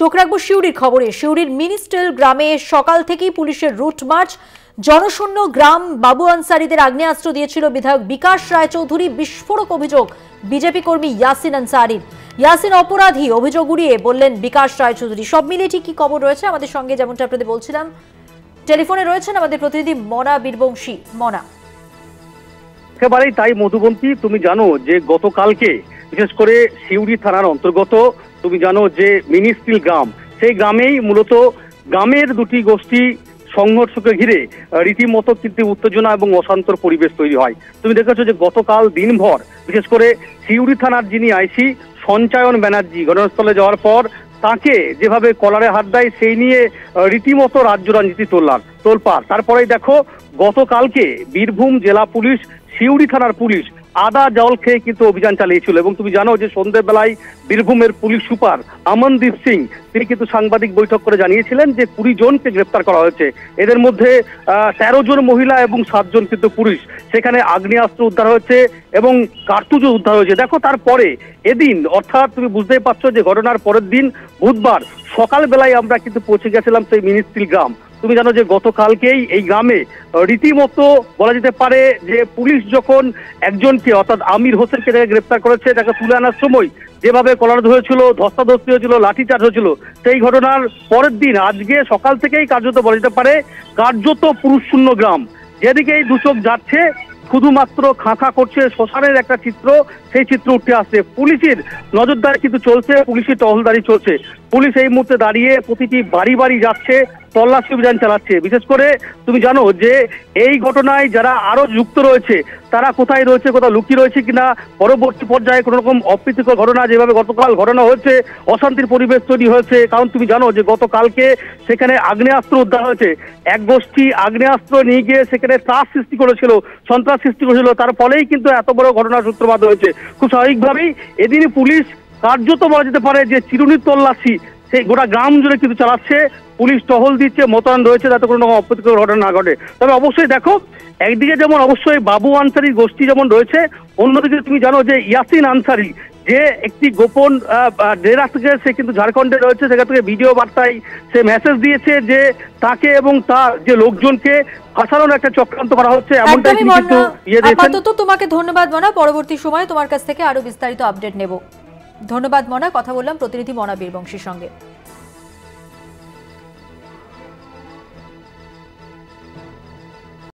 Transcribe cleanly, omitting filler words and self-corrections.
চোখ রাখবো সিউড়ির খবরে। সিউড়ির মিনিস্টেল গ্রামে সকাল থেকেই পুলিশের রুট মার্চ। জনশূন্য গ্রাম বাবু আনসারিদের আগ্নেয়াস্ত্র দিয়েছিল বিধায়ক বিকাশ রায়চৌধুরী। বিস্ফোরক অভিযোগ বিজেপি কর্মী ইয়াসিন আনসারির। ইয়াসিন অপরাধী অভিযোগ উড়িয়ে বললেন বিকাশ রায়চৌধুরী। সব মিলিয়ে ঠিক কি খবর রয়েছে আমাদের সঙ্গে, যেমনটা আপনাদের বলছিলাম, টেলিফোনে রয়েছেন আমাদের প্রতিনিধি মনা বীরবংশী। মনা, একেবারেই তাই মধুবন্তী। তুমি জানো যে গতকালকে বিশেষ করে সিউড়ি থানার অন্তর্গত তুমি জানো যে মিনিস্ট্রিল গ্রাম, সেই গ্রামেই মূলত গ্রামের দুটি গোষ্ঠী সংঘর্ষকে ঘিরে রীতিমতো কিন্তু উত্তেজনা এবং অশান্তর পরিবেশ তৈরি হয়। তুমি দেখেছো যে গতকাল দিনভর বিশেষ করে সিউড়ি থানার যিনি আইসি সঞ্চয়ন ব্যানার্জি ঘটনাস্থলে যাওয়ার পর তাকে যেভাবে কলারে হাত দেয় সেই নিয়ে রীতিমতো রাজ্য রাজনীতি তোলপাড়। তারপরেই দেখো গতকালকে বীরভূম জেলা পুলিশ, সিউড়ি থানার পুলিশ আদা জল খেয়ে কিন্তু অভিযান চালিয়েছিল। এবং তুমি জানো যে সন্ধ্যেবেলায় বীরভূমের পুলিশ সুপার অমনদীপ সিং তিনি কিন্তু সাংবাদিক বৈঠক করে জানিয়েছিলেন যে 20 জনকে গ্রেপ্তার করা হয়েছে। এদের মধ্যে 13 জন মহিলা এবং 7 জন কিন্তু পুরুষ। সেখানে আগ্নেয়াস্ত্র উদ্ধার হয়েছে এবং কার্তুজও উদ্ধার হয়েছে। দেখো তারপরে এদিন অর্থাৎ তুমি বুঝতেই পারছো যে ঘটনার পরের দিন বুধবার সকালবেলায় আমরা কিন্তু পৌঁছে গেছিলাম সেই মিনিস্ট্রিল গ্রাম। তুমি জানো যে গতকালকেই এই গ্রামে রীতিমতো বলা যেতে পারে যে পুলিশ যখন একজনকে অর্থাৎ আমির হোসেনকে গ্রেপ্তার করেছে, তাকে তুলে আনার সময় যেভাবে কলার ধরেছিল, ধস্তাধস্তি হয়েছিল, লাঠিচার্জ হয়েছিল, সেই ঘটনার পরের দিন আজকে সকাল থেকেই কার্যত বলা যেতে পারে কার্যত পুরুষ শূন্য গ্রাম। যেদিকেই দু চোখ যাচ্ছে শুধুমাত্র খাঁখা করছে শ্মশানের একটা চিত্র, সেই চিত্র উঠে আসছে। পুলিশের নজরদারি কিন্তু চলছে, পুলিশের টহলদারি চলছে। পুলিশ এই মুহূর্তে দাঁড়িয়ে প্রতিটি বাড়ি বাড়ি যাচ্ছে, তল্লাশি অভিযান চালাচ্ছে। বিশেষ করে তুমি জানো যে এই ঘটনায় যারা আরো যুক্ত রয়েছে তারা কোথায় রয়েছে, কোথাও লুকিয়ে রয়েছে কিনা, পরবর্তী পর্যায়ে কোনো রকম অপ্রীতিকর ঘটনা যেভাবে গতকাল ঘটনা হয়েছে, অশান্তির পরিবেশ তৈরি হয়েছে। কারণ তুমি জানো যে গতকালকে সেখানে আগ্নেয়াস্ত্র উদ্ধার হয়েছে। এক গোষ্ঠী আগ্নেয়াস্ত্র নিয়ে গিয়ে সেখানে ত্রাস সৃষ্টি করেছিল, সন্ত্রাস সৃষ্টি করেছিল, তার ফলেই কিন্তু এত বড় ঘটনার সূত্রপাত হয়েছে। খুব স্বাভাবিকভাবেই এদিনই পুলিশ কার্যত বলা যেতে পারে যে চিরুনির তল্লাশি সেই গোটা গ্রাম জুড়ে কিন্তু চালাচ্ছে। পুলিশ টহল দিচ্ছে, মোতায়েন রয়েছে যাতে কোনো রকম অপ্রীতিকর ঘটনা না ঘটে। তবে অবশ্যই দেখো একদিকে যেমন অবশ্যই বাবু আনসারির গোষ্ঠী যেমন রয়েছে, অন্যদিকে তুমি জানো যে ইয়াসিন আনসারি যে একটি গোপন ডেরা থেকে সে কিন্তু ঝাড়খণ্ডে রয়েছে, সেখান থেকে ভিডিও বার্তায় সে মেসেজ দিয়েছে যে তাকে এবং তার যে লোকজনকে ফাঁসানোর একটা চক্রান্ত করা হচ্ছে, এমনটাই কিন্তু আপাতত তোমাকে ধন্যবাদ মনা। পরবর্তী সময়ে তোমার কাছ থেকে আরো বিস্তারিত আপডেট নেব। ধন্যবাদ মনা। কথা বললাম প্রতিনিধি মনা বীরবংশীর সঙ্গে।